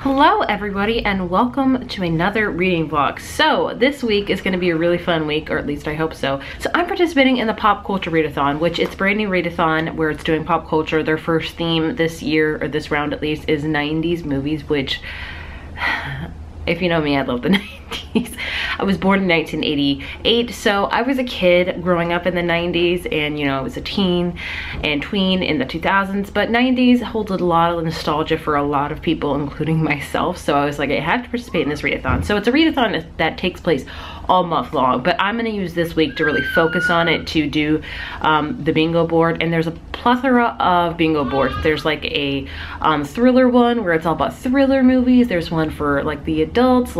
Hello everybody and welcome to another reading vlog. So this week is going to be a really fun week, or at least I hope so. So I'm participating in the Popculture Readathon, which it's a brand new readathon where it's doing pop culture. Their first theme this year, or this round at least, is 90s movies, which if you know me, I love the 90s. I was born in 1988, so I was a kid growing up in the 90s, and you know, I was a teen and tween in the 2000s, but 90s holds a lot of nostalgia for a lot of people, including myself, so I was like, I have to participate in this readathon. So it's a readathon that takes place all month long, but I'm going to use this week to really focus on it, to do the bingo board. And there's a plethora of bingo boards. There's like a thriller one where it's all about thriller movies. There's one for like the adults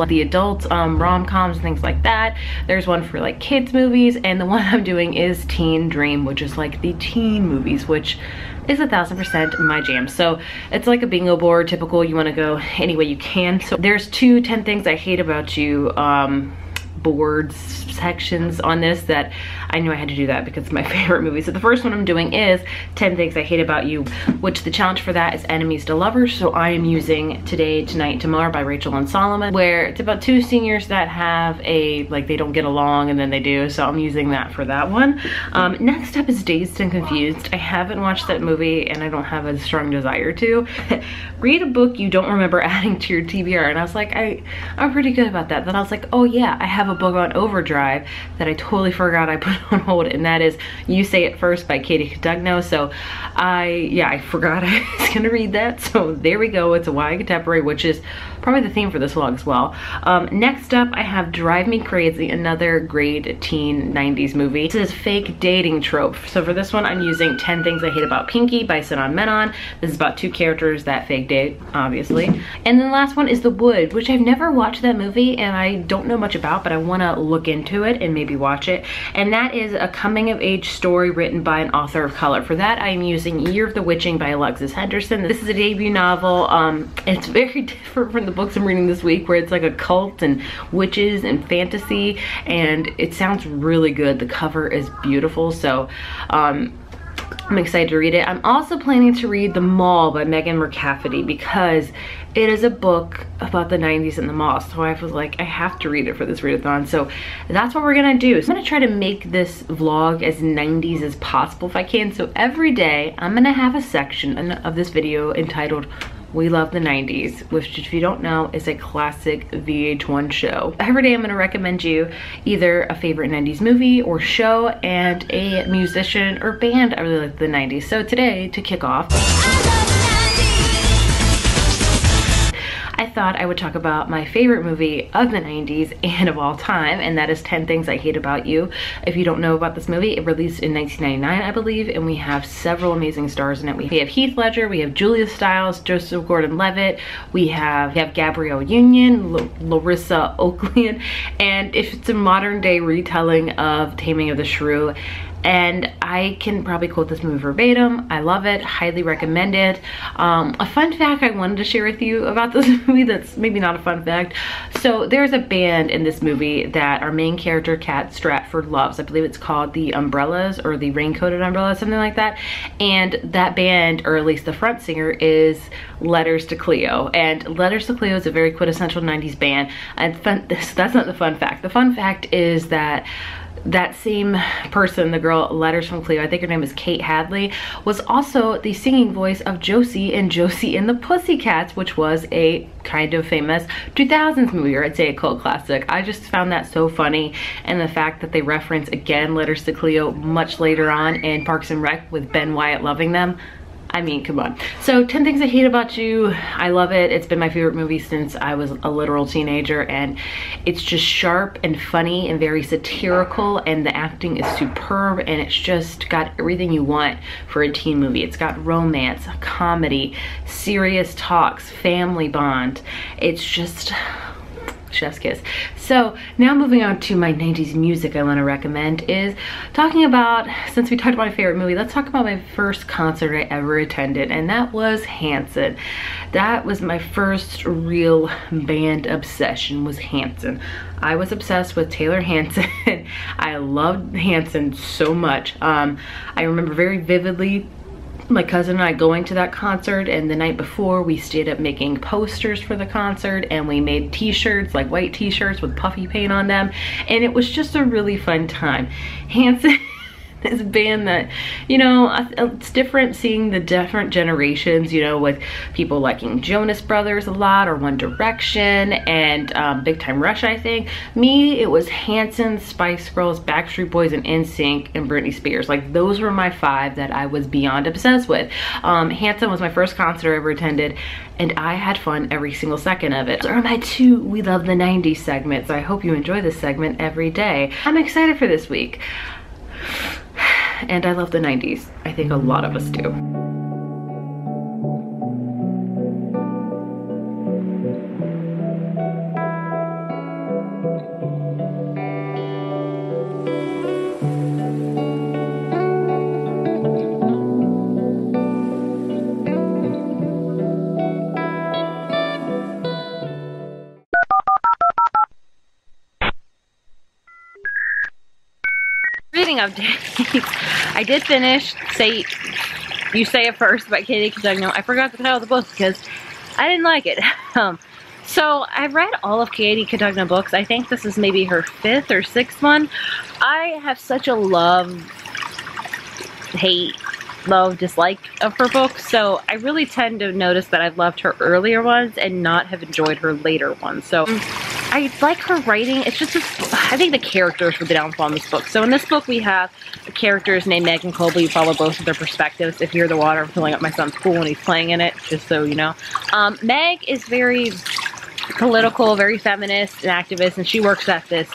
rom-coms and things like that. There's one for like kids movies, and the one I'm doing is Teen Dream, which is like the teen movies, which is 1000% my jam. So it's like a bingo board, typical. You want to go any way you can. So there's 10 things I hate about you boards sections on this that I knew I had to do that because it's my favorite movie. So the first one I'm doing is 10 Things I Hate About You, which the challenge for that is Enemies to Lovers. So I am using Today, Tonight, Tomorrow by Rachel and Solomon, where it's about two seniors that have they don't get along and then they do. So I'm using that for that one. Next up is Dazed and Confused. I haven't watched that movie and I don't have a strong desire to. Read a book you don't remember adding to your TBR. And I was like, I'm pretty good about that. Then I was like, oh yeah, I have a book on overdrive that I totally forgot I put on hold, and that is You Say It First by Katie Cotugno. So I forgot I was gonna read that, so there we go. It's a YA contemporary, which is probably the theme for this vlog as well. Next up I have Drive Me Crazy, another great teen 90s movie. This is fake dating trope. So for this one I'm using 10 Things I Hate About Pinky by Sanan Menon. This is about two characters that fake date, obviously. And then the last one is The Wood, which I've never watched that movie and I don't know much about, but I want to look into it and maybe watch it. And that is a coming of age story written by an author of color. For that I am using Year of the Witching by Alexis Henderson. This is a debut novel. It's very different from the books I'm reading this week, where it's like a cult and witches and fantasy, and it sounds really good. The cover is beautiful, so I'm excited to read it. I'm also planning to read The Mall by Megan McCafferty because it is a book about the 90s and the mall. So I was like, I have to read it for this readathon. So that's what we're gonna do. So I'm gonna try to make this vlog as 90s as possible if I can. So every day I'm gonna have a section of this video entitled We Love the 90s, which, if you don't know, is a classic VH1 show. Every day I'm gonna recommend you either a favorite 90s movie or show and a musician or band I really like the 90s. So today, to kick off, I thought I would talk about my favorite movie of the 90s and of all time, and that is 10 Things I Hate About You. If you don't know about this movie, it released in 1999, I believe, and we have several amazing stars in it. We have Heath Ledger, we have Julia Stiles, Joseph Gordon-Levitt, we have Gabrielle Union, Larissa Oakland, and if it's a modern day retelling of Taming of the Shrew. And I can probably quote this movie verbatim. I love it, highly recommend it. A fun fact I wanted to share with you about this movie that's maybe not a fun fact. So there's a band in this movie that our main character, Kat Stratford, loves. I believe it's called the Umbrellas, or the Raincoated Umbrellas, something like that. And that band, or at least the front singer, is Letters to Cleo. And Letters to Cleo is a very quintessential 90s band. And that's not the fun fact. The fun fact is that that same person, the girl Letters from Cleo, I think her name is Kate Hadley, was also the singing voice of Josie in Josie and the Pussycats, which was a kind of famous 2000s movie, or I'd say a cult classic. I just found that so funny, and the fact that they reference again Letters to Cleo much later on in Parks and Rec with Ben Wyatt loving them. I mean, come on. So 10 Things I Hate About You, I love it. It's been my favorite movie since I was a literal teenager, and it's just sharp and funny and very satirical, and the acting is superb, and it's just got everything you want for a teen movie. It's got romance, comedy, serious talks, family bond. It's just chef's kiss. So now moving on to my 90s music I want to recommend is talking about, since we talked about my favorite movie, let's talk about my first concert I ever attended, and that was Hanson. That was my first real band obsession, was Hanson. I was obsessed with Taylor Hanson. I loved Hanson so much. I remember very vividly my cousin and I going to that concert, and the night before we stayed up making posters for the concert, and we made t-shirts, like white t-shirts with puffy paint on them, and it was just a really fun time. Hanson this band that, you know, it's different seeing the different generations, you know, with people liking Jonas Brothers a lot, or One Direction, and Big Time Rush, I think. Me, it was Hanson, Spice Girls, Backstreet Boys, and NSYNC, and Britney Spears. Like, those were my 5 that I was beyond obsessed with. Hanson was my first concert I ever attended, and I had fun every single second of it. So are my 2 We Love the 90s segments. I hope you enjoy this segment every day. I'm excited for this week. And I love the 90s. I think a lot of us do. Reading updates. I did finish You Say It First by Katie Cotugno. I forgot the title of the book because I didn't like it. So I've read all of Katie Cotugno books. I think this is maybe her 5th or 6th one. I have such a love-dislike of her books, so I really tend to notice that I've loved her earlier ones and not have enjoyed her later ones. So I like her writing. It's just, I think the characters were the downfall in this book. So in this book we have the characters named Meg and Colby. You follow both of their perspectives. If you're the water, I'm filling up my son's pool when he's playing in it, just so you know. Meg is very political, very feminist and activist, and she works at this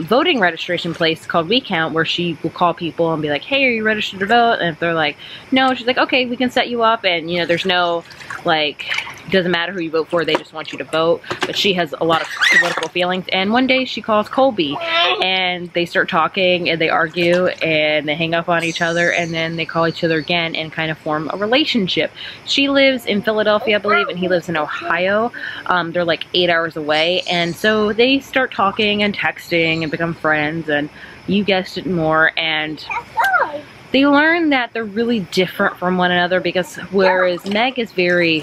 voting registration place called Recount, where she will call people and be like, hey, are you registered to vote? And if they're like, no, she's like, okay, we can set you up, and you know, there's no, like, it doesn't matter who you vote for, they just want you to vote. But she has a lot of political feelings, and one day she calls Colby, and they start talking, and they argue, and they hang up on each other, and then they call each other again and kind of form a relationship. She lives in Philadelphia, I believe, and he lives in Ohio. They're like 8 hours away, and so they start talking and texting and become friends, and you guessed it, more, and they learn that they're really different from one another, because whereas Meg is very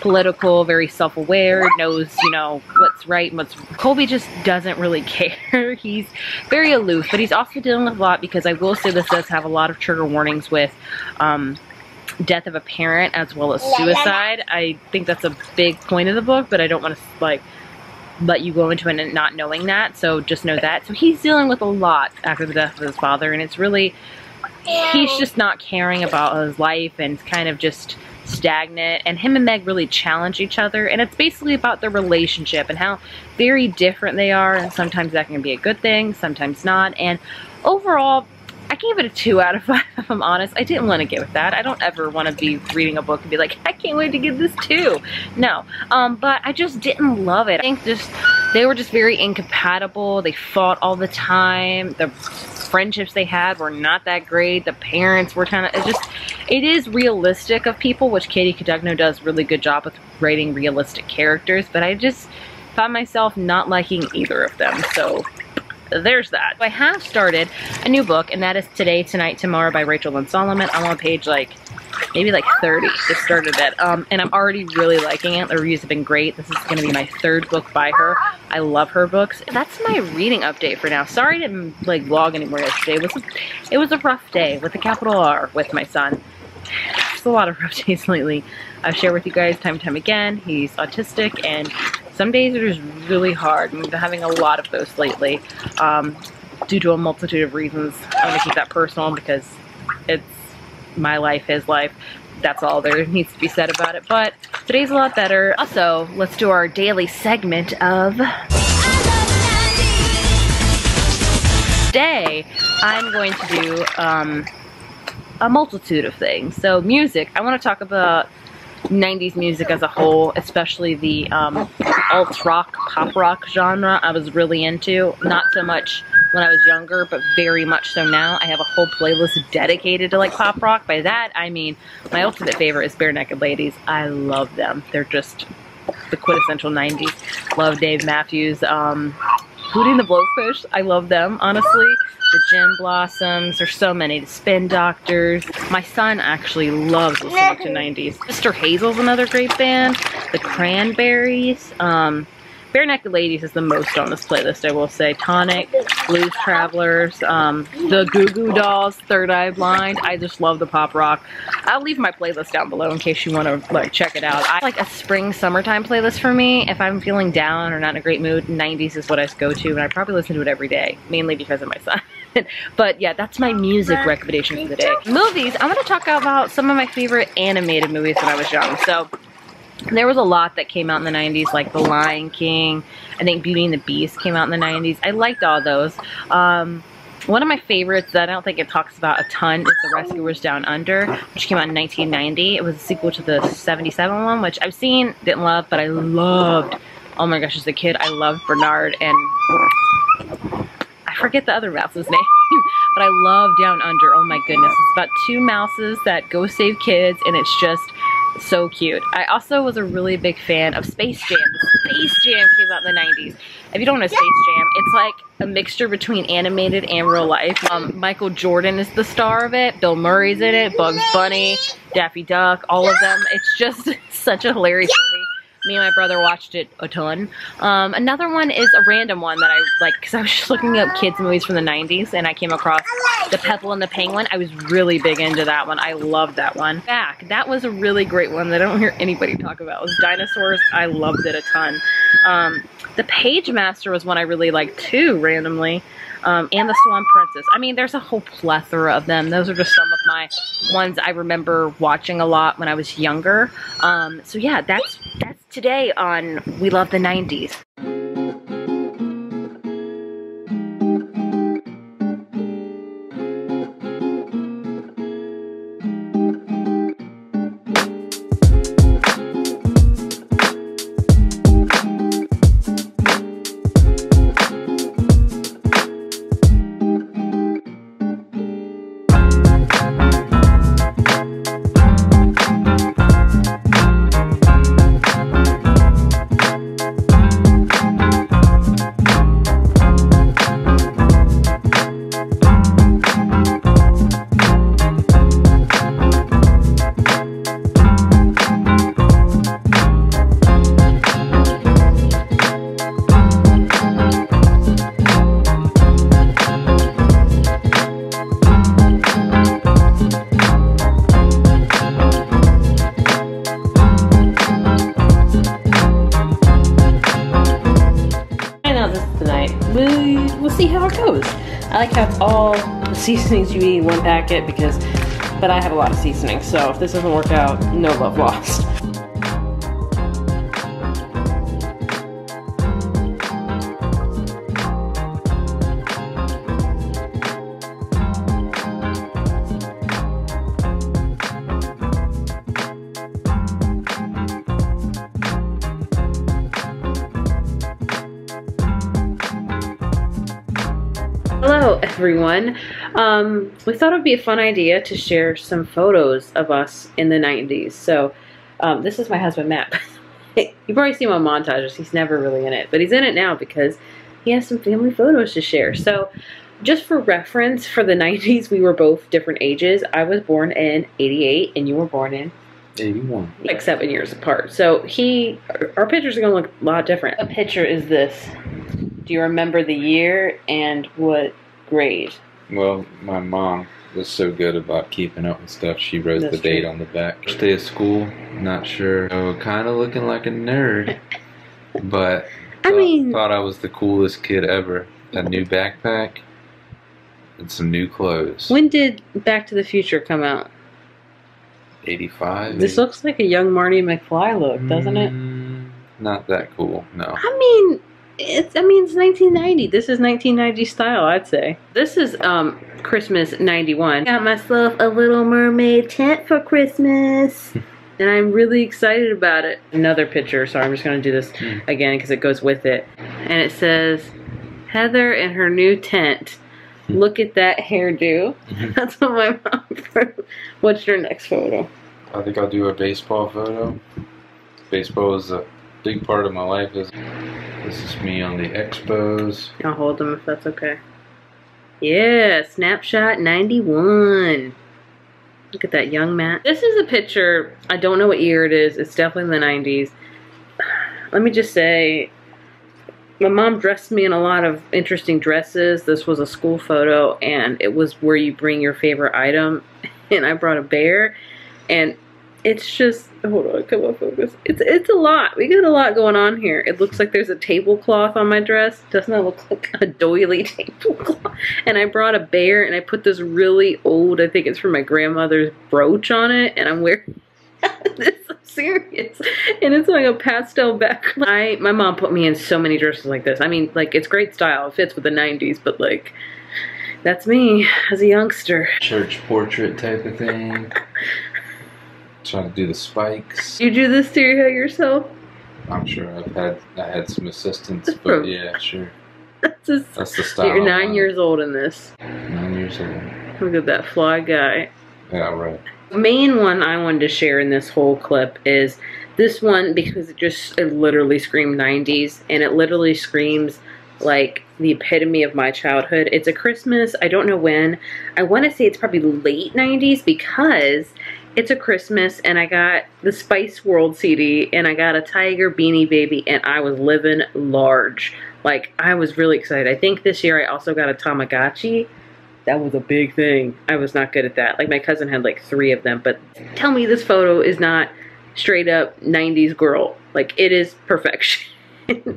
political, very self-aware, knows, you know, what's right and what's... Colby just doesn't really care. He's very aloof, but he's also dealing with a lot, because I will say this does have a lot of trigger warnings with death of a parent as well as suicide. I think that's a big point of the book, but I don't want to, like, let you go into it and not knowing that, so just know that. So he's dealing with a lot after the death of his father, and it's really... he's just not caring about his life and kind of just stagnant, and him and Meg really challenge each other, and it's basically about their relationship and how very different they are, and sometimes that can be a good thing, sometimes not. And overall, I gave it a 2 out of 5 if I'm honest. I didn't want to give it that. I don't ever want to be reading a book and be like, I can't wait to give this 2. No, but I just didn't love it. I think they were just very incompatible. They fought all the time. The friendships they had were not that great. The parents were kind of, it is realistic of people, which Katie Cotugno does a really good job with writing realistic characters, but I just found myself not liking either of them, so there's that. I have started a new book, and that is Today, Tonight, Tomorrow by Rachel Lynn Solomon. I'm on page maybe 30, just started it, and I'm already really liking it. The reviews have been great. This is going to be my 3rd book by her. I love her books. That's my reading update for now. Sorry I didn't vlog anymore yesterday. It was a rough day with a capital R with my son. There's a lot of rough days lately. I've shared with you guys time and time again. He's autistic, and some days are just really hard. I'm having a lot of those lately, due to a multitude of reasons. I'm going to keep that personal because it's my life, his life. That's all there needs to be said about it. But today's a lot better. Also, let's do our daily segment of... Today, I'm going to do a multitude of things. So music, I want to talk about 90s music as a whole, especially the alt rock, pop rock genre I was really into. Not so much when I was younger, but very much so now. I have a whole playlist dedicated to like pop rock. By that, I mean my ultimate favorite is Bare Naked Ladies. I love them. They're just the quintessential 90s. Love Dave Matthews. Hootie and the Blowfish, I love them, honestly. The Gem Blossoms, there's so many. The Spin Doctors. My son actually loves listening to 90s. Mr. Hazel's another great band. The Cranberries. Bare Naked Ladies is the most on this playlist, I will say. Tonic, Blues Travelers, the Goo Goo Dolls, Third Eye Blind. I just love the pop rock. I'll leave my playlist down below in case you want to like check it out. I like a spring summertime playlist for me. If I'm feeling down or not in a great mood, 90s is what I go to, and I probably listen to it every day, mainly because of my son. But yeah, that's my music recommendation for the day. Movies, I'm going to talk about some of my favorite animated movies when I was young. So there was a lot that came out in the 90s, like The Lion King. I think Beauty and the Beast came out in the 90s. I liked all those. One of my favorites that I don't think it talks about a ton is The Rescuers Down Under, which came out in 1990. It was a sequel to the 77 one, which I've seen, didn't love, but I loved. Oh my gosh, as a kid, I loved Bernard and I forget the other mouse's name, but I love Down Under. Oh my goodness. It's about two mouses that go save kids, and it's just so cute. I also was a really big fan of Space Jam. Space Jam came out in the 90s. If you don't know Space Jam, it's like a mixture between animated and real life. Michael Jordan is the star of it. Bill Murray's in it. Bugs Bunny, Daffy Duck, all of them. It's just such a hilarious movie. Me and my brother watched it a ton. Another one is a random one that I like because I was just looking up kids movies from the 90s and I came across The Pebble and the Penguin. I was really big into that one. I loved that one. That was a really great one that I don't hear anybody talk about. It was Dinosaurs. I loved it a ton. The Page Master was one I really liked too, randomly. And The Swan Princess. I mean, there's a whole plethora of them. Those are just some of my ones I remember watching a lot when I was younger. So yeah, that's today on We Love the 90s. We'll see how it goes. I like how it's all the seasonings you eat in one packet but I have a lot of seasonings, so if this doesn't work out, no love lost. Hello everyone. We thought it would be a fun idea to share some photos of us in the 90s. So this is my husband Matt. You've probably seen him on montages. He's never really in it, but he's in it now because he has some family photos to share. So just for reference, for the 90s, we were both different ages. I was born in 88 and you were born in 81. Like 7 years apart. So our pictures are gonna look a lot different. What picture is this? Do you remember the year and what grade? Well, my mom was so good about keeping up with stuff. She wrote the date on the back. First day of school, not sure. So kind of looking like a nerd, but thought I was the coolest kid ever. A new backpack and some new clothes. When did Back to the Future come out? 85. This looks like a young Marty McFly look, doesn't it? Not that cool, no. I mean, it's 1990. This is 1990 style, I'd say. This is Christmas 91. Got myself a Little Mermaid tent for Christmas. And I'm really excited about it. Another picture, sorry, I'm just gonna do this again because it goes with it. And it says, Heather and her new tent. Look at that hairdo. That's what my mom wrote. What's your next photo? I think I'll do a baseball photo. Baseball is big part of my life. This is me on the expos. I'll hold them if that's okay. Yeah, snapshot 91. Look at that young Matt. This is a picture, I don't know what year it is. It's definitely in the 90s. Let me just say, my mom dressed me in a lot of interesting dresses. This was a school photo, and it was where you bring your favorite item. And I brought a bear, and it's just, hold on, come on, focus. It's a lot. We got a lot going on here. It looks like there's a tablecloth on my dress. Doesn't that look like a doily tablecloth? And I brought a bear, and I put this really old, I think it's from my grandmother's brooch on it, and I'm wearing this. I'm serious. And it's like a pastel background. My mom put me in so many dresses like this. I mean, like, it's great style. It fits with the 90s, but like, that's me as a youngster. Church portrait type of thing. Trying to do the spikes. You do this to your hair yourself? I'm sure I had some assistance, but yeah, sure. That's the style. You're 9 years old in this. 9 years old. Look at that fly guy. Yeah, right. The main one I wanted to share in this whole clip is this one because it literally screamed 90s, and it literally screams like the epitome of my childhood. It's a Christmas, I don't know when. I want to say it's probably late 90s because it's a Christmas and I got the Spice World CD and I got a Tiger Beanie Baby and I was living large. Like, I was really excited. I think this year I also got a Tamagotchi. That was a big thing. I was not good at that. Like, my cousin had like 3 of them. But tell me this photo is not straight up 90s girl. Like, it is perfection.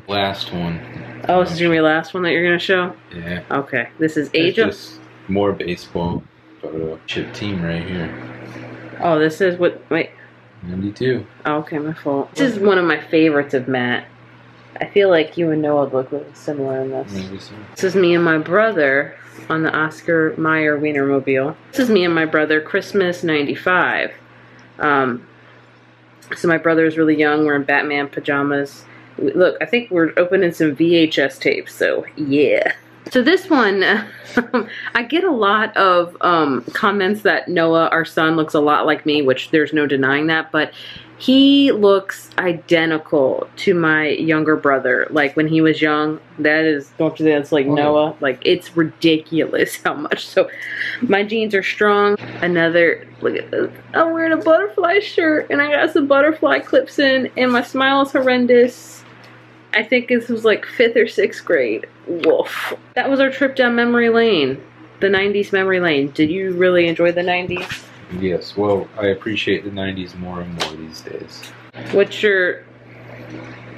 Last one. Oh, this is gonna be the last one that you're gonna show? Yeah. Okay. This is age of... just more baseball photo. Chip team right here. Oh, this is what... Wait. 92. Oh, okay, my fault. This is one of my favorites of Matt. I feel like you and Noah look really similar in this. Maybe so. This is me and my brother on the Oscar Mayer Wienermobile. This is me and my brother, Christmas 95. So my brother is really young. We're in Batman pajamas. Look, I think we're opening some VHS tapes, so yeah. So this one, I get a lot of comments that Noah, our son, looks a lot like me, which there's no denying that, but he looks identical to my younger brother. Like, when he was young, that is, don't you think that's like Noah? Like, it's ridiculous how much. So my genes are strong. Another, look at this. I'm wearing a butterfly shirt, and I got some butterfly clips in, and my smile is horrendous. I think this was like 5th or 6th grade. Woof. That was our trip down memory lane. The 90s memory lane. Did you really enjoy the 90s? Yes. Well, I appreciate the 90s more and more these days. What's your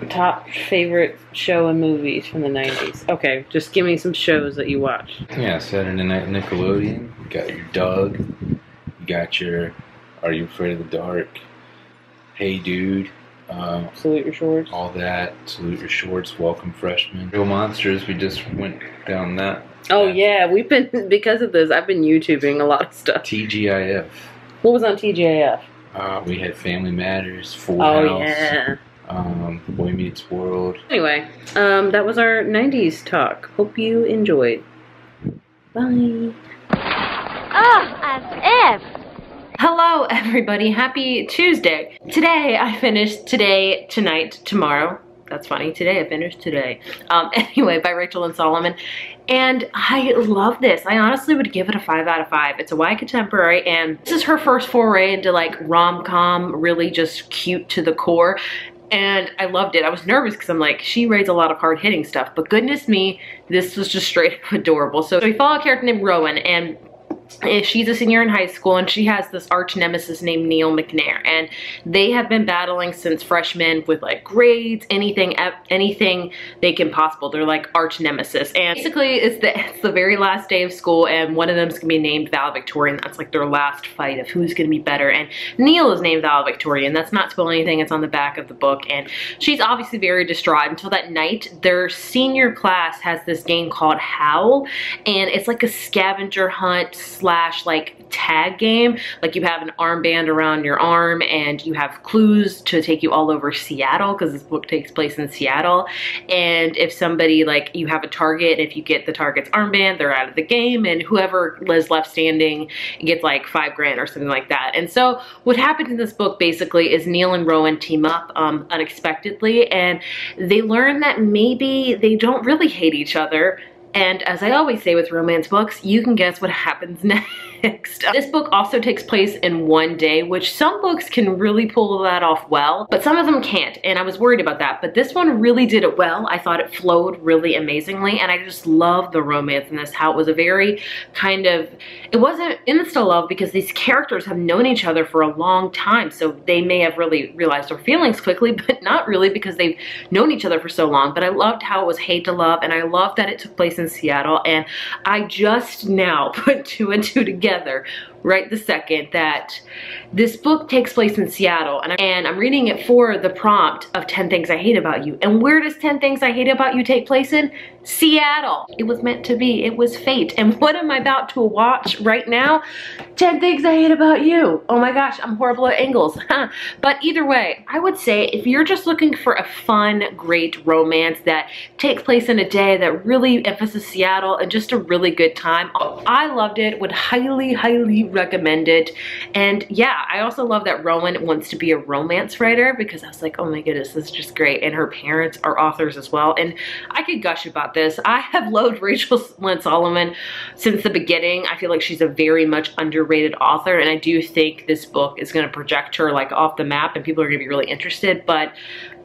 top favorite show and movies from the 90s? Okay, just give me some shows that you watch. Yeah, Saturday Night Nickelodeon. You got your Doug. You got your Are You Afraid of the Dark? Hey Dude. Salute Your Shorts. All that. Salute Your Shorts. Welcome Freshmen. Real Monsters. We just went down that. Oh yeah, we've been, because of this, I've been YouTubing a lot of stuff. TGIF. What was on TGIF? We had Family Matters, Full House. Oh yeah. Boy Meets World. Anyway, that was our 90s talk. Hope you enjoyed. Bye. Oh, as if. Hello everybody, happy Tuesday. Today I finished Tonight, Tomorrow. That's funny, today I finished Today. Anyway, by Rachel and Solomon. And I love this. I honestly would give it a 5 out of 5. It's a YA contemporary, and this is her first foray into like rom-com, really just cute to the core. And I loved it. I was nervous because I'm like, she writes a lot of hard-hitting stuff, but goodness me, this was just straight up adorable. So we follow a character named Rowan, and she's a senior in high school, and she has this arch nemesis named Neil McNair, and they have been battling since freshmen with like grades, anything they can possible. They're like arch nemesis, and basically it's the very last day of school, and one of them's gonna be named valedictorian. That's like their last fight of who's gonna be better, and Neil is named valedictorian. That's not spoiling anything, it's on the back of the book, and she's obviously very distraught until that night. Their senior class has this game called Howl, and it's like a scavenger hunt slash like tag game. Like you have an armband around your arm and you have clues to take you all over Seattle, because this book takes place in Seattle. And if somebody, like, you have a target, if you get the target's armband, they're out of the game, and whoever is left standing gets like $5 grand or something like that. And so what happens in this book basically is Neil and Rowan team up unexpectedly, and they learn that maybe they don't really hate each other. And as I always say with romance books, you can guess what happens next. This book also takes place in one day, which some books can really pull that off well, but some of them can't, and I was worried about that. But this one really did it well. I thought it flowed really amazingly, and I just love the romance in this, how it was a very kind of, it wasn't insta-love because these characters have known each other for a long time, so they may have really realized their feelings quickly, but not really because they've known each other for so long. But I loved how it was hate to love, and I loved that it took place in Seattle, and I just now put 2 and 2 together right the second that this book takes place in Seattle, and I'm reading it for the prompt of 10 Things I Hate About You. And where does 10 Things I Hate About You take place in? Seattle. It was meant to be. It was fate. And what am I about to watch right now? 10 Things I Hate About You. Oh my gosh, I'm horrible at angles. But either way, I would say if you're just looking for a fun, great romance that takes place in a day that really emphasizes Seattle and just a really good time, I loved it. Would highly, highly recommend it. And yeah, I also love that Rowan wants to be a romance writer, because I was like, oh my goodness, this is just great. And her parents are authors as well. And I could gush about this. I have loved Rachel Lynn Solomon since the beginning. I feel like she's a very much underrated author, and I do think this book is going to project her like off the map and people are going to be really interested. But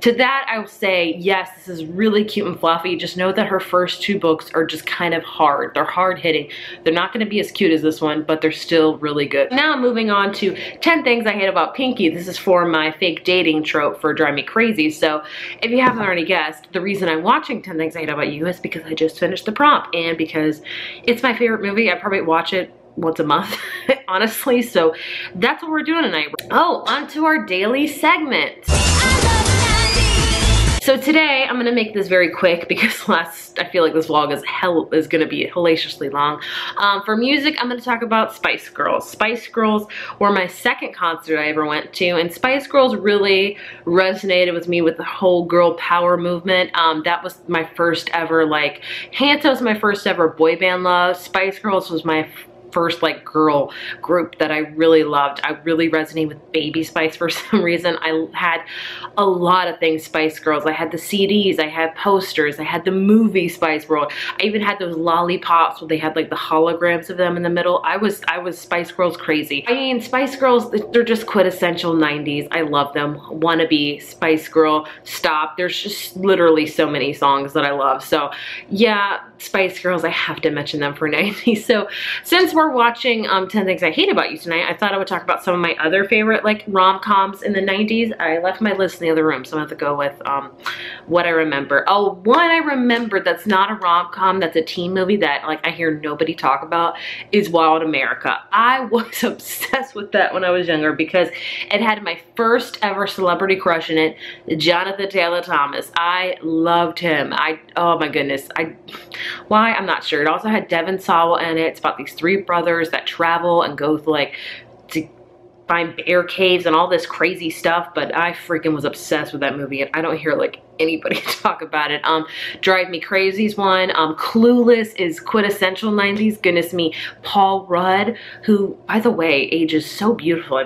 to that, I will say, yes, this is really cute and fluffy. Just know that her first 2 books are just kind of hard. They're hard hitting. They're not going to be as cute as this one, but they're still really good. Now moving on to 10 Things I Hate About Pinky. This is for my fake dating trope for Drive Me Crazy. So if you haven't already guessed, the reason I'm watching 10 Things I Hate About You is because I just finished the prompt, and because it's my favorite movie. I probably watch it once a month, honestly. So that's what we're doing tonight. Oh, on to our daily segment. So today I'm gonna make this very quick because I feel like this vlog is gonna be hellaciously long. For music, I'm gonna talk about Spice Girls. Spice Girls were my second concert I ever went to, and Spice Girls really resonated with me with the whole girl power movement. That was my first ever, like, Hanta was my first ever boy band love. Spice Girls was my first like girl group that I really loved. I really resonated with Baby Spice for some reason. I had a lot of things Spice Girls. I had the CDs, I had posters, I had the movie Spice World. I even had those lollipops where they had like the holograms of them in the middle. I was Spice Girls crazy. I mean, Spice Girls, they're just quintessential 90s. I love them. Wannabe, Spice Girl, Stop. There's just literally so many songs that I love. So yeah, Spice Girls, I have to mention them for 90s. So since we're watching 10 Things I Hate About You tonight, I thought I would talk about some of my other favorite like rom-coms in the 90s. I left my list in the other room, so I'm gonna have to go with what I remember. Oh, one I remembered that's not a rom-com, that's a teen movie that like I hear nobody talk about, is Wild America. I was obsessed with that when I was younger because it had my first ever celebrity crush in it, Jonathan Taylor Thomas. I loved him. Oh my goodness. Why? I'm not sure. It also had Devon Sawa in it. It's about these 3 brothers that travel and go like to find bear caves and all this crazy stuff, but I freaking was obsessed with that movie, and I don't hear like anybody talk about it. Drive Me Crazy is one. Clueless is quintessential 90s. Goodness me. Paul Rudd, who, by the way, ages so beautifully.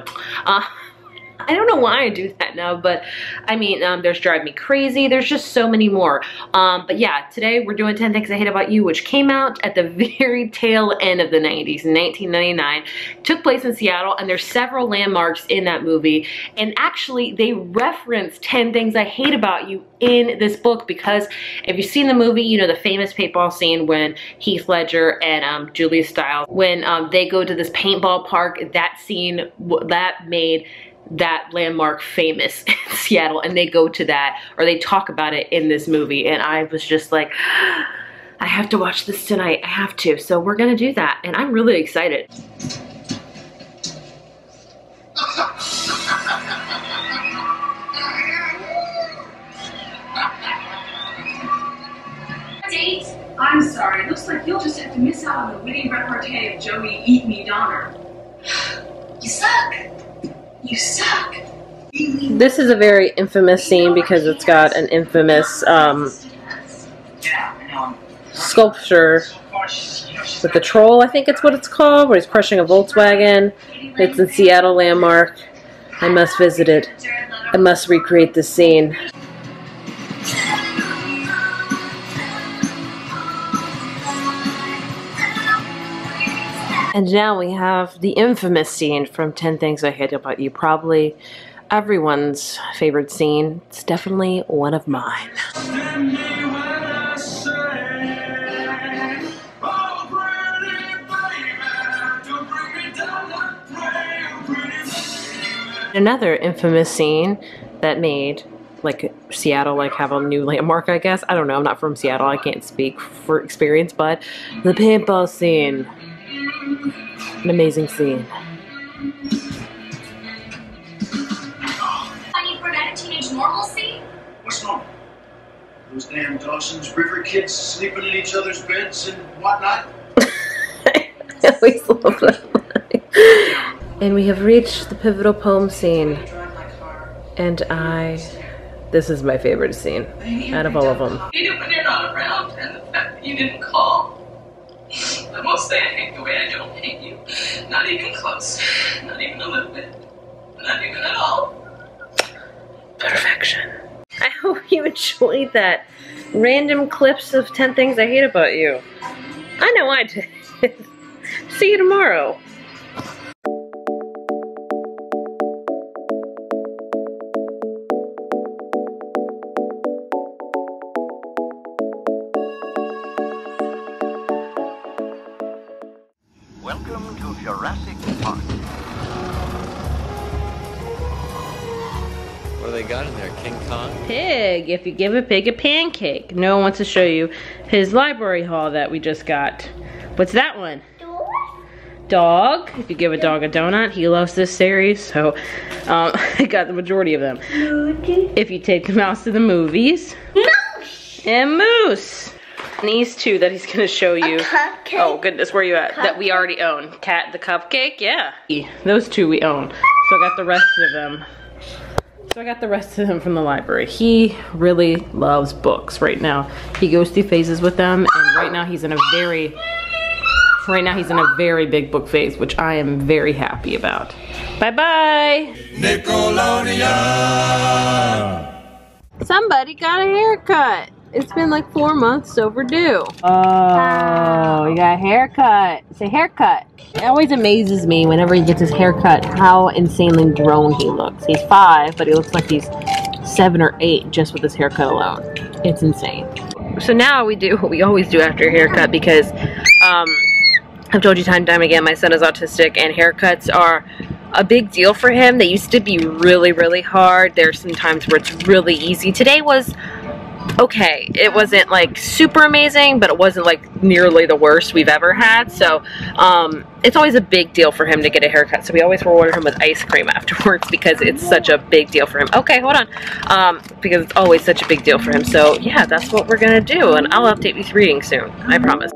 I don't know why I do that now, but I mean, there's Drive Me Crazy. There's just so many more. But yeah, today we're doing 10 Things I Hate About You, which came out at the very tail end of the 90s in 1999. Took place in Seattle, and there's several landmarks in that movie. And actually, they reference 10 Things I Hate About You in this book, because if you've seen the movie, you know the famous paintball scene when Heath Ledger and Julia Stiles, when they go to this paintball park. That scene, that made that landmark famous in Seattle, and they go to that, or they talk about it in this movie, and I was just like, I have to watch this tonight. I have to. So we're gonna do that, and I'm really excited. Date please. I'm sorry. It looks like you'll just have to miss out on the witty repartee of Joey Eat Me Donner. You suck. You suck. This is a very infamous scene because it's got an infamous sculpture with the troll, I think it's what it's called, where he's crushing a Volkswagen. It's in Seattle Landmark. I must visit it. I must recreate this scene. And now we have the infamous scene from 10 Things I Hate About You. Probably everyone's favorite scene. It's definitely one of mine. Another infamous scene that made like Seattle like have a new landmark, I guess. I don't know, I'm not from Seattle, I can't speak for experience, but the paintball scene. An amazing scene. Funny brunette teenage normalcy? What's normal? Those damn Dawson's River kids sleeping in each other's beds and whatnot? I always love that line. And we have reached the pivotal poem scene. And this is my favorite scene out of all of them. Even when you're not around, and the fact that you didn't call. I won't say I hate the way I don't hate you. Not even close. Not even a little bit. Not even at all. Perfection. I hope you enjoyed that. Random clips of 10 Things I Hate About You. I know I did. See you tomorrow. Welcome to Jurassic Park. What do they got in there? King Kong? Pig. If you give a pig a pancake. Noah wants to show you his library haul that we just got. What's that one? Dog. If you give a dog a donut, he loves this series, so I got the majority of them. If you take the mouse to the movies. Moose! And Moose. And these two that he's gonna show you. Oh goodness, where are you at? That we already own. Cat the cupcake, yeah. Those two we own. So I got the rest of them. From the library. He really loves books right now. He goes through phases with them, and right now he's in a very big book phase, which I am very happy about. Bye-bye. Nickelodeon. Somebody got a haircut. It's been like 4 months overdue. Oh, you got a haircut. Say haircut. It always amazes me whenever he gets his haircut how insanely grown he looks. He's 5, but he looks like he's 7 or 8 just with his haircut alone. It's insane. So now we do what we always do after a haircut because I've told you time and time again, my son is autistic and haircuts are a big deal for him. They used to be really, really hard. There's some times where it's really easy. Today was okay. It wasn't like super amazing, but it wasn't like nearly the worst we've ever had. So it's always a big deal for him to get a haircut. So we always reward him with ice cream afterwards because it's such a big deal for him. Okay, hold on. Because it's always such a big deal for him. So yeah, that's what we're gonna do, and I'll update you with reading soon. I promise.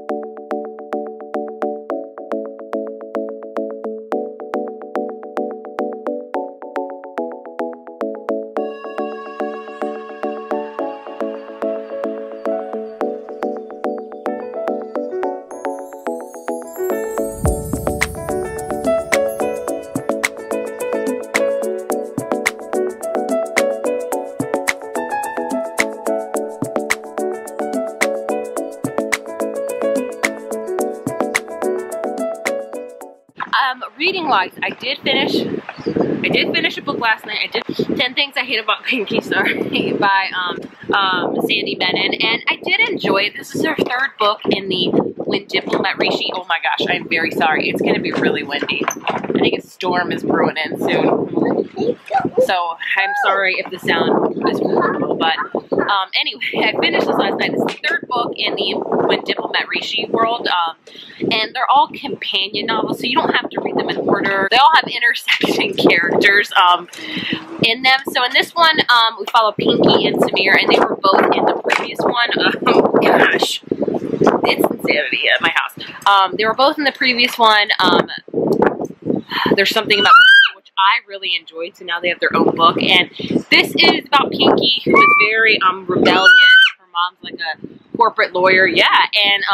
Reading wise, I did finish a book last night. I did 10 Things I Hate About Pinky, sorry, by Sandy Bennett, and I did enjoy it. This is her 3rd book in the When Diplomat Rishi. Oh my gosh, I'm very sorry. It's gonna be really windy. I think a storm is brewing in soon. So I'm sorry if the sound is horrible, but anyway, I finished this last night. This is the 3rd book in the When Diplomat Rishi world, and they're all companion novels, so you don't have to read them in order. They all have intersecting characters in them. So in this one, we follow Pinky and Samir, and they were both in the previous one. Oh gosh, insanity at my house. They were both in the previous one. There's something about which I really enjoyed, so now they have their own book. And this is about Pinky, who is very rebellious. Her mom's like a corporate lawyer, yeah, and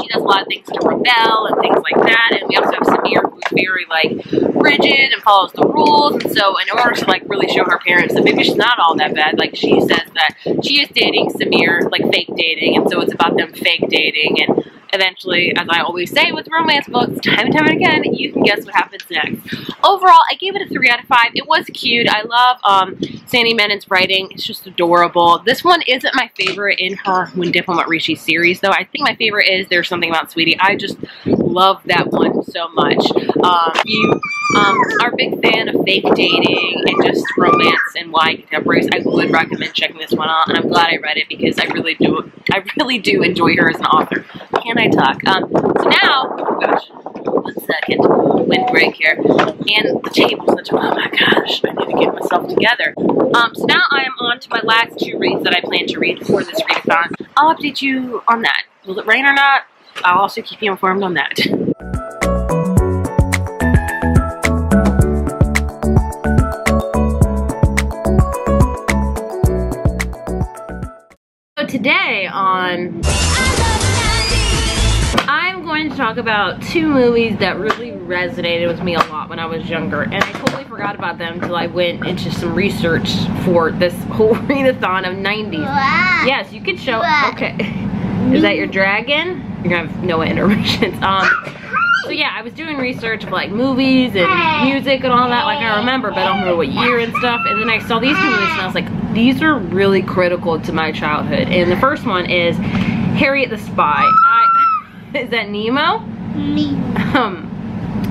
she does a lot of things to rebel and things like that. And we also have Samir, who's very like rigid and follows the rules. And so in order to like really show her parents that maybe she's not all that bad, like she says that she is dating Samir, like fake dating, and so it's about them fake dating. And eventually, as I always say with romance books, time and time and again, you can guess what happens next. Overall, I gave it a 3 out of 5. It was cute. I love Sandy Menon's writing. It's just adorable. This one isn't my favorite in her When Diplomat Reaches series, though. I think my favorite is There's Something About Sweetie. I just love that one so much. If you are a big fan of fake dating and just romance and YA contemporaries, I would recommend checking this one out. And I'm glad I read it because I really do enjoy her as an author. Can I talk? So now, oh gosh, 1 second, windbreak here, and the table's such a, oh my gosh, I need to get myself together. So now I am on to my last 2 reads that I plan to read for this readathon. I'll update you on that. Will it rain or not? I'll also keep you informed on that. So today on I'm going to talk about 2 movies that really resonated with me a lot when I was younger, and I totally forgot about them until I went into some research for this whole readathon of 90s. Yes, you could show, okay. Is that your dragon? You're gonna have no intermissions. So yeah, I was doing research of like movies and music and all that, like I remember, but I don't remember what year and stuff, and then I saw these 2 movies and I was like, these are really critical to my childhood. And the first one is Harriet the Spy. Is that Nemo? Nemo.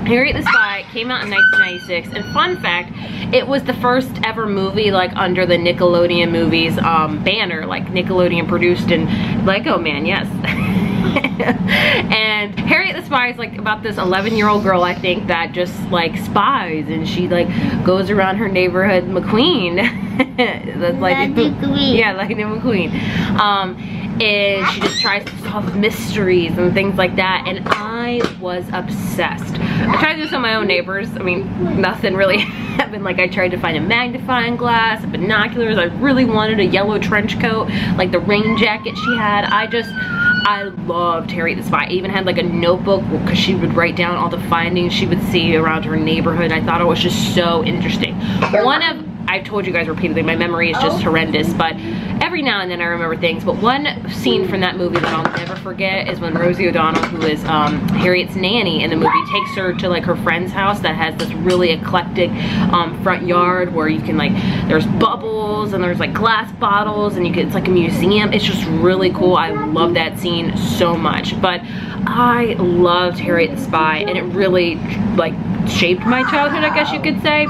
Harriet the Spy came out in 1996, and fun fact, it was the first ever movie like under the Nickelodeon Movies banner, like Nickelodeon produced and Lego Man, yes. And Harriet the Spy is like about this 11-year-old girl, I think, that just like spies, and she like goes around her neighborhood, McQueen. That's like McQueen. Yeah, like McQueen. And she just tries to solve mysteries and things like that, and I was obsessed. I tried to do this on my own neighbors. I mean, nothing really happened. Like I tried to find a magnifying glass, binoculars. I really wanted a yellow trench coat, like the rain jacket she had. I loved Harriet the Spy. I even had like a notebook because she would write down all the findings she would see around her neighborhood. I thought it was just so interesting. I've told you guys repeatedly, my memory is just horrendous, but every now and then I remember things. But one scene from that movie that I'll never forget is when Rosie O'Donnell, who is Harriet's nanny in the movie, takes her to like her friend's house that has this really eclectic front yard where you can like, there's bubbles and there's like glass bottles and it's like a museum. It's just really cool. I love that scene so much. But I loved Harriet the Spy, and it really like shaped my childhood, I guess you could say.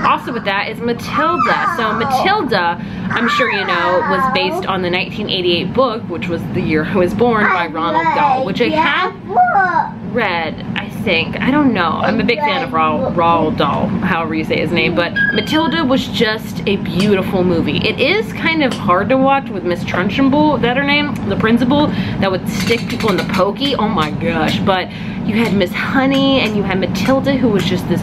Also with that is Matilda. So Matilda, I'm sure you know, was based on the 1988 book, which was the year I was born, by Ronald Dahl, which I have read, I think. I don't know. I'm a big fan of Roald Dahl, however you say his name, but Matilda was just a beautiful movie. It is kind of hard to watch with Miss Trunchbull, is that her name? The principal that would stick people in the pokey. Oh my gosh. But you had Miss Honey and you had Matilda, who was just this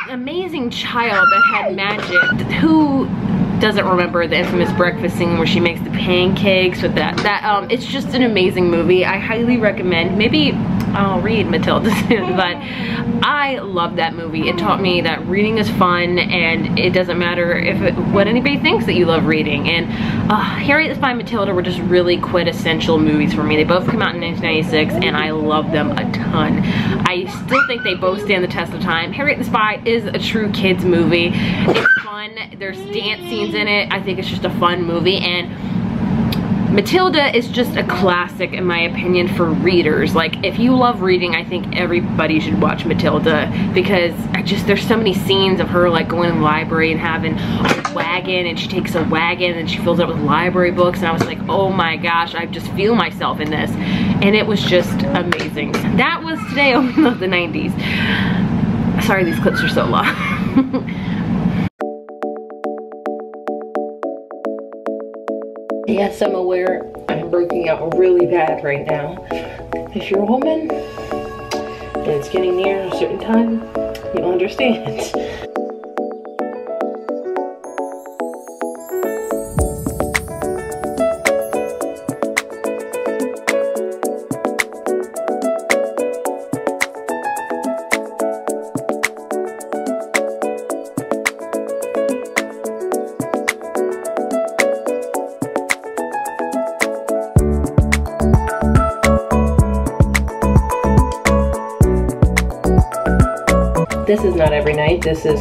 amazing child that had magic. Who doesn't remember the infamous breakfast scene where she makes the pancakes with that? It's just an amazing movie. I highly recommend. Maybe I'll read Matilda soon, but I love that movie. It taught me that reading is fun, and it doesn't matter what anybody thinks that you love reading. And Harriet the Spy and Matilda were just really quintessential movies for me. They both came out in 1996, and I love them a ton. I still think they both stand the test of time. Harriet the Spy is a true kids movie. It's fun. There's dance scenes in it. I think it's just a fun movie, and Matilda is just a classic in my opinion for readers. Like if you love reading, I think everybody should watch Matilda, because there's so many scenes of her like going to the library and having a wagon, and she takes a wagon and she fills it up with library books, and I was like, oh my gosh, I just feel myself in this, and it was just amazing. That was today on the 90s. Sorry, these clips are so long. Yes, I'm aware I'm breaking out really bad right now. If you're a woman and it's getting near a certain time, you'll understand. This is not every night, this is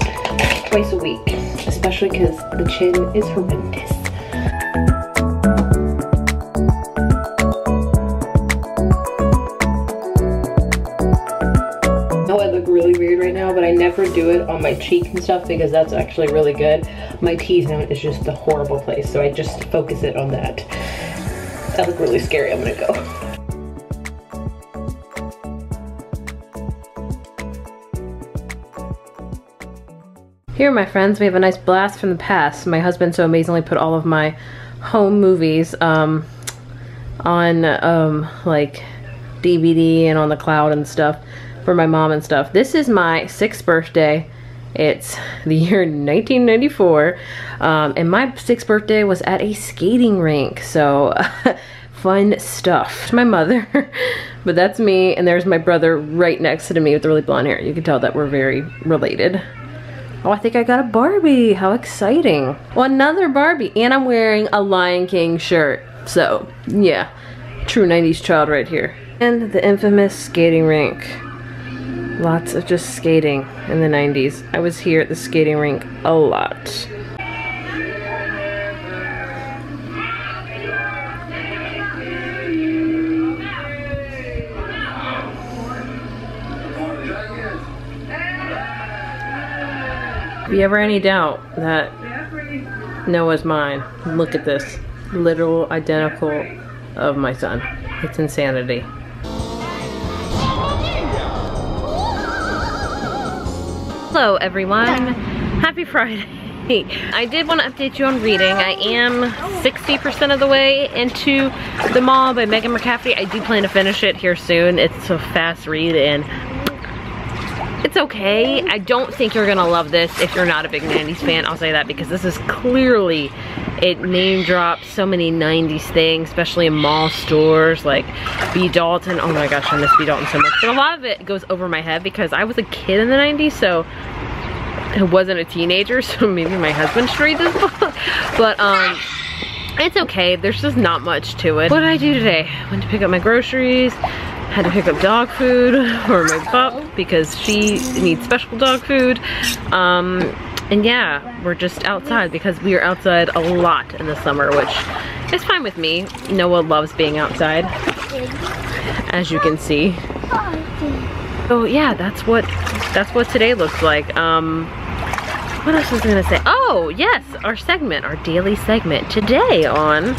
twice a week, especially because the chin is horrendous. I know I look really weird right now, but I never do it on my cheek and stuff because that's actually really good. My T-zone is just a horrible place, so I just focus it on that. That look really scary, I'm gonna go. Here, my friends, we have a nice blast from the past. My husband so amazingly put all of my home movies on like DVD and on the cloud and stuff for my mom and stuff. This is my 6th birthday. It's the year 1994, and my 6th birthday was at a skating rink, so fun stuff. It's my mother, but that's me, and there's my brother right next to me with the really blonde hair. You can tell that we're very related. Oh, I think I got a Barbie. How exciting. Well, another Barbie. And I'm wearing a Lion King shirt. So, yeah. True 90s child right here. And the infamous skating rink. Lots of just skating in the 90s. I was here at the skating rink a lot. If you ever any doubt that Noah's mine, look at this. Literal identical of my son. It's insanity. Hello everyone. Happy Friday. I did want to update you on reading. I am 60% of the way into The Mall by Megan McCafferty. I do plan to finish it here soon. It's a fast read and it's okay. I don't think you're gonna love this if you're not a big 90s fan. I'll say that because this is clearly, it name drops so many 90s things, especially in mall stores like B. Dalton. Oh my gosh, I miss B. Dalton so much. But a lot of it goes over my head because I was a kid in the 90s, so I wasn't a teenager, so maybe my husband should read this book. But it's okay. There's just not much to it. What did I do today? I went to pick up my groceries. Had to pick up dog food for my pup because she needs special dog food. And yeah, we're just outside because we are outside a lot in the summer, which is fine with me. Noah loves being outside, as you can see. So yeah, that's what today looks like. What else was I gonna say? Oh yes, our segment, our daily segment today on.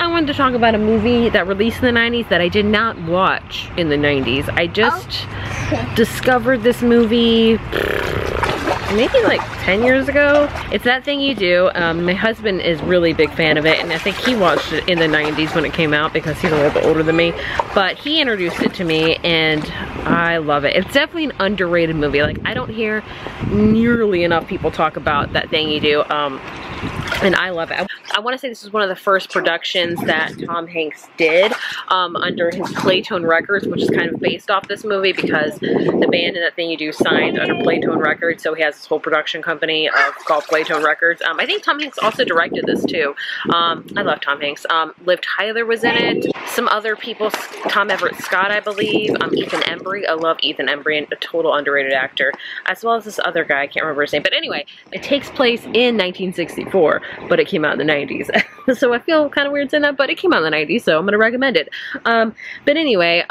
I wanted to talk about a movie that released in the 90s that I did not watch in the 90s. I just discovered this movie maybe like 10 years ago. It's That Thing You Do. My husband is really big fan of it, and I think he watched it in the 90s when it came out because he's a little bit older than me. But he introduced it to me, and I love it. It's definitely an underrated movie. Like, I don't hear nearly enough people talk about That Thing You Do. And I love it. I want to say this is one of the first productions that Tom Hanks did under his Playtone Records, which is kind of based off this movie because the band in That Thing You Do signed under Playtone Records, so he has this whole production company called Playtone Records. I think Tom Hanks also directed this too. I love Tom Hanks. Liv Tyler was in it. Some other people, Tom Everett Scott, I believe. Ethan Embry. I love Ethan Embry, a total underrated actor, as well as this other guy. I can't remember his name. But anyway, it takes place in 1964. But it came out in the 90s. So I feel kind of weird saying that, but it came out in the 90s, so I'm going to recommend it. But anyway,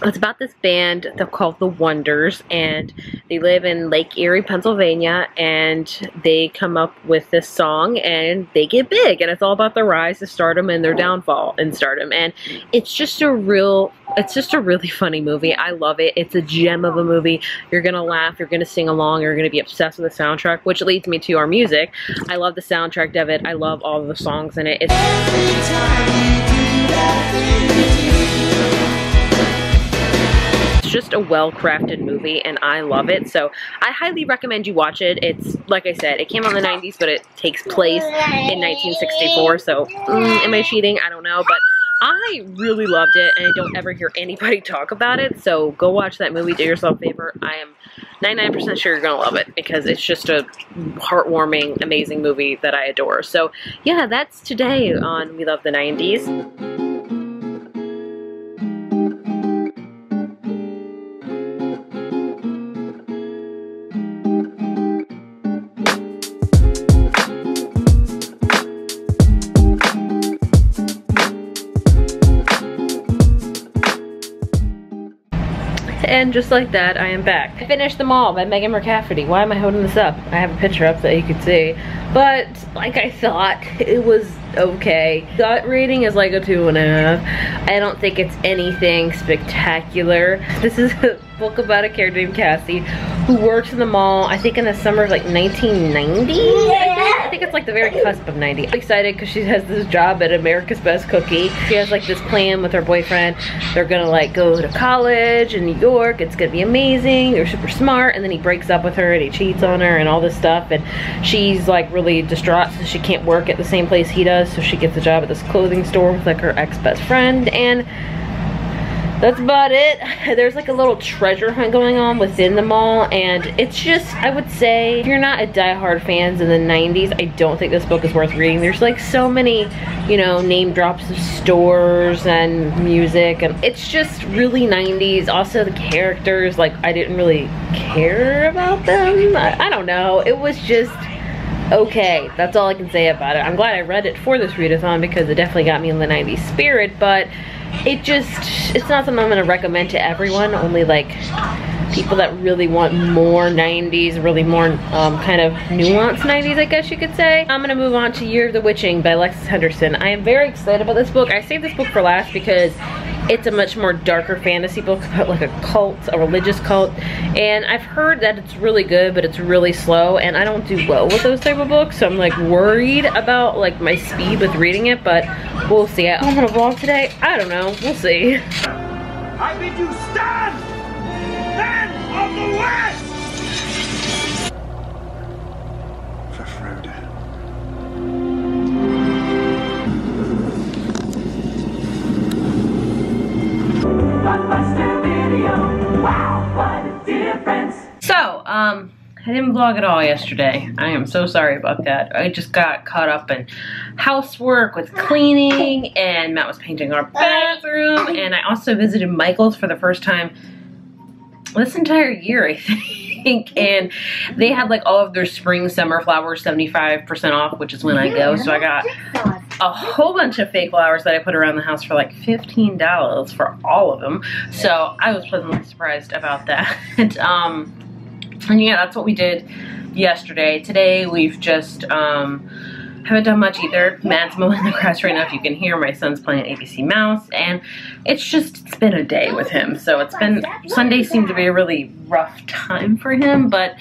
It's about this band. They're called The Wonders, and they live in Lake Erie, Pennsylvania, and they come up with this song and they get big, and it's all about their rise to stardom and their downfall in stardom. And it's just a really funny movie. I love it. It's a gem of a movie. You're gonna laugh, you're gonna sing along, you're gonna be obsessed with the soundtrack, which leads me to our music. I love the soundtrack of it. I love all of the songs in it. It's just a well-crafted movie, and I love it, so I highly recommend you watch it. It's, like I said, it came out in the 90s, but it takes place in 1964, so am I cheating? I don't know, but I really loved it, and I don't ever hear anybody talk about it, so go watch that movie, do yourself a favor. I am 99% sure you're gonna love it, because it's just a heartwarming, amazing movie that I adore. So yeah, that's today on We Love the 90s. And just like that, I am back. I finished Them All by Megan McCafferty. Why am I holding this up? I have a picture up so you can see. But like I thought, it was okay. Gut rating is like a 2.5. I don't think it's anything spectacular. This is a book about a character named Cassie who works in the mall, I think in the summer of like 1990? I think it's like the very cusp of 90. I'm excited because she has this job at America's Best Cookie. She has like this plan with her boyfriend. They're gonna like go to college in New York. It's gonna be amazing. They're super smart, and then he breaks up with her and he cheats on her and all this stuff, and she's like really distraught so she can't work at the same place he does, so she gets a job at this clothing store with like her ex-best friend, and that's about it. There's like a little treasure hunt going on within the mall, and it's just, I would say, if you're not a diehard fans in the 90s, I don't think this book is worth reading. There's like so many, you know, name drops of stores and music, and it's just really 90s. Also the characters, like I didn't really care about them. I don't know. It was just okay. That's all I can say about it. I'm glad I read it for this readathon because it definitely got me in the 90s spirit, but it's not something I'm going to recommend to everyone, only like people that really want more 90s, really more kind of nuanced 90s, I guess you could say. I'm going to move on to Year of the Witching by Alexis Henderson. I am very excited about this book. I saved this book for last because it's a much more darker fantasy book about like a cult, a religious cult, and I've heard that it's really good, but it's really slow, and I don't do well with those type of books, so I'm like worried about like my speed with reading it, but we'll see. I'm gonna vlog today. I don't know. We'll see. I bid you stand, men of the West! For Frodo. So, I didn't vlog at all yesterday. I am so sorry about that. I just got caught up in housework with cleaning, and Matt was painting our bathroom, and I also visited Michael's for the first time this entire year, I think, and they had like all of their spring, summer flowers 75% off, which is when I go, so I got a whole bunch of fake flowers that I put around the house for like $15 for all of them, so I was pleasantly surprised about that. And yeah, that's what we did yesterday. Today we've just haven't done much either. Matt's mowing the grass right now, if you can hear. My son's playing ABC Mouse, and it's been a day with him. So Sundays seem to be a really rough time for him, but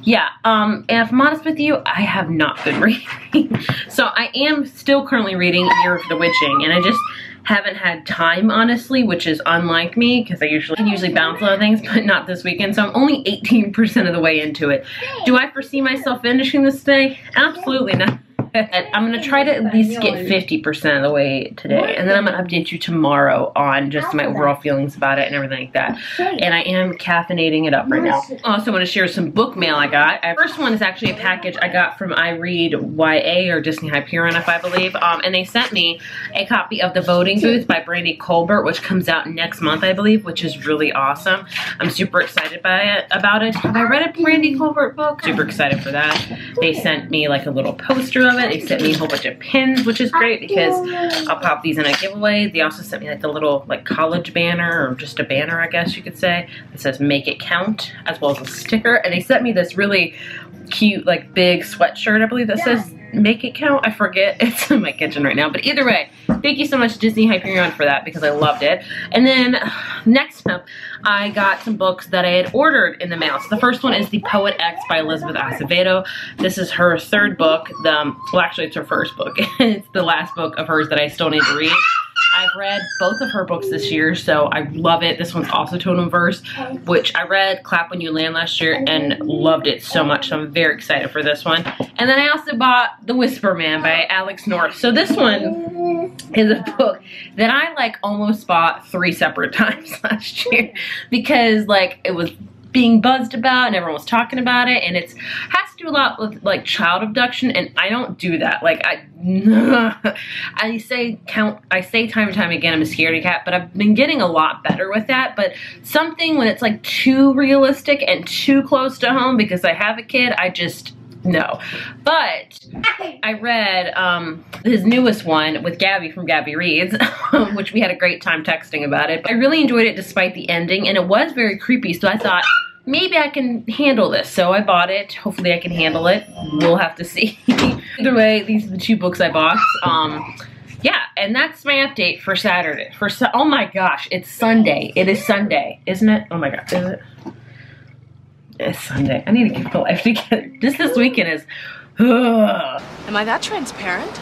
yeah, and if I'm honest with you, I have not been reading. So I am still currently reading Year of the Witching, and I just haven't had time, honestly, which is unlike me because I can usually bounce a lot of things, but not this weekend. So I'm only 18% of the way into it. Do I foresee myself finishing this today? Absolutely not. I'm going to try to at least get 50% of the way today, and then I'm going to update you tomorrow on just my overall feelings about it and everything like that. And I am caffeinating it up right now. I also want to share some book mail I got. The first one is actually a package I got from I Read YA, or Disney Hyperion, if I believe, and they sent me a copy of The Voting Booth by Brandy Colbert, which comes out next month, I believe, which is really awesome. I'm super excited about it. Have I read a Brandy Colbert book? Super excited for that. They sent me like a little poster of it. it. They sent me a whole bunch of pins, which is great because I'll pop these in a giveaway. They also sent me like the little like college banner, or just a banner, I guess you could say. It says "Make It Count," as well as a sticker. And they sent me this really cute, like big sweatshirt, I believe, that says "Make It Count." I forget. It's in my kitchen right now. But either way, thank you so much, Disney Hyperion, for that because I loved it. And then next up, I got some books that I had ordered in the mail. So the first one is The Poet X by Elizabeth Acevedo. This is her third book. Well, actually, it's her first book. It's the last book of hers that I still need to read. I've read both of her books this year, so I love it. This one's also totem verse, which I read Clap When You Land last year and loved it so much, so I'm very excited for this one. And then I also bought The Whisper Man by Alex North. So this one is a book that I like almost bought 3 separate times last year because like it was being buzzed about and everyone was talking about it, and it has to do a lot with like child abduction, and I don't do that. Like I say time and time again I'm a scaredy cat, but I've been getting a lot better with that. But something when it's like too realistic and too close to home because I have a kid, I just no. But I read his newest one with Gabby from Gabby Reads, which we had a great time texting about it. I really enjoyed it despite the ending, and it was very creepy, so I thought maybe I can handle this. So I bought it. Hopefully I can handle it. We'll have to see. Either way, these are the 2 books I bought. Yeah, and that's my update for Saturday. Oh my gosh, it's Sunday. It is Sunday, isn't it? Oh my god, is it? It's Sunday. I need to get my life together. This weekend is, ugh. Am I that transparent?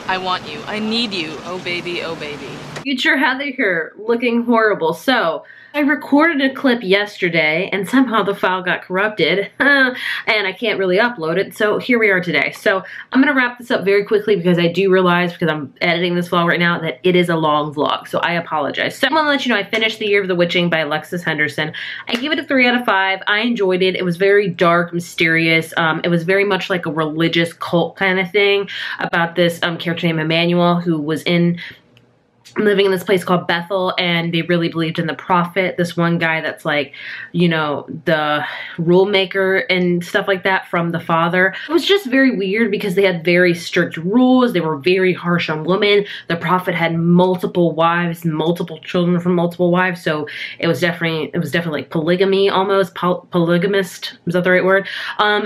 I want you. I need you. Oh baby, oh baby. Future Heather here, looking horrible. So, I recorded a clip yesterday and somehow the file got corrupted and I can't really upload it, so here we are today. So I'm gonna wrap this up very quickly because I do realize, because I'm editing this vlog right now, that it is a long vlog, so I apologize. So I'm gonna let you know I finished The Year of the Witching by Alexis Henderson. I gave it a 3 out of 5. I enjoyed it. It was very dark, mysterious. It was very much like a religious cult kind of thing about this character named Emmanuel who was living in this place called Bethel, and they really believed in the prophet, this one guy that's like, you know, the rule maker and stuff like that from the father. It was just very weird because they had very strict rules. They were very harsh on women. The prophet had multiple wives, multiple children from multiple wives, so it was definitely like polygamy almost, polygamist, is that the right word?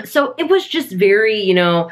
So it was just very, you know,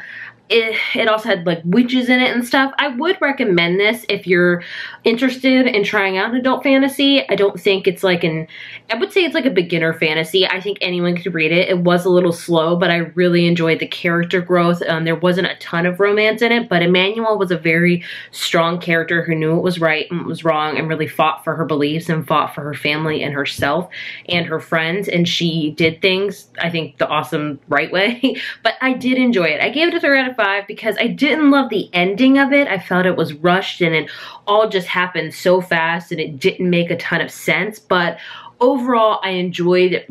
it also had like witches in it and stuff. I would recommend this if you're interested in trying out an adult fantasy. I don't think it's like I would say it's like a beginner fantasy. I think anyone could read it. It was a little slow, but I really enjoyed the character growth. There wasn't a ton of romance in it, but Emmanuel was a very strong character who knew what was right and what was wrong and really fought for her beliefs and fought for her family and herself and her friends, and she did things, I think, the awesome right way. But I did enjoy it. I gave it a 3 out of 5 because I didn't love the ending of it. I felt it was rushed and it all just happened so fast and it didn't make a ton of sense, but overall, I enjoyed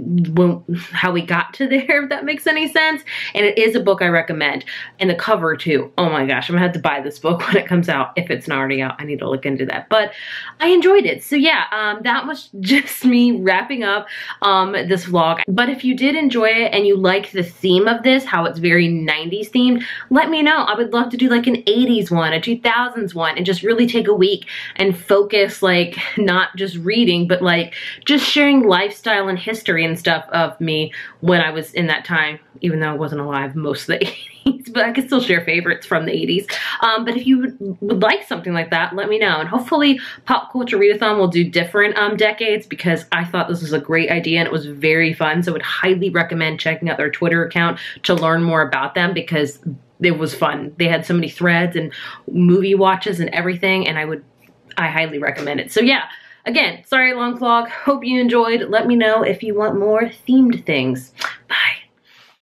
how we got to there, if that makes any sense. And it is a book I recommend. And the cover too. Oh my gosh, I'm gonna have to buy this book when it comes out. If it's not already out, I need to look into that. But I enjoyed it. So yeah, that was just me wrapping up this vlog. But if you did enjoy it and you like the theme of this, how it's very 90s themed, let me know. I would love to do like an 80s one, a 2000s one, and just really take a week and focus, like, not just reading, but like just sharing lifestyle and history and stuff of me when I was in that time, even though I wasn't alive most of the 80s, but I could still share favorites from the 80s. But if you would like something like that, let me know. And hopefully Popculture Readathon will do different decades, because I thought this was a great idea and it was very fun. So I would highly recommend checking out their Twitter account to learn more about them, because it was fun. They had so many threads and movie watches and everything, and I highly recommend it. So yeah. Again, sorry, long vlog. Hope you enjoyed. Let me know if you want more themed things.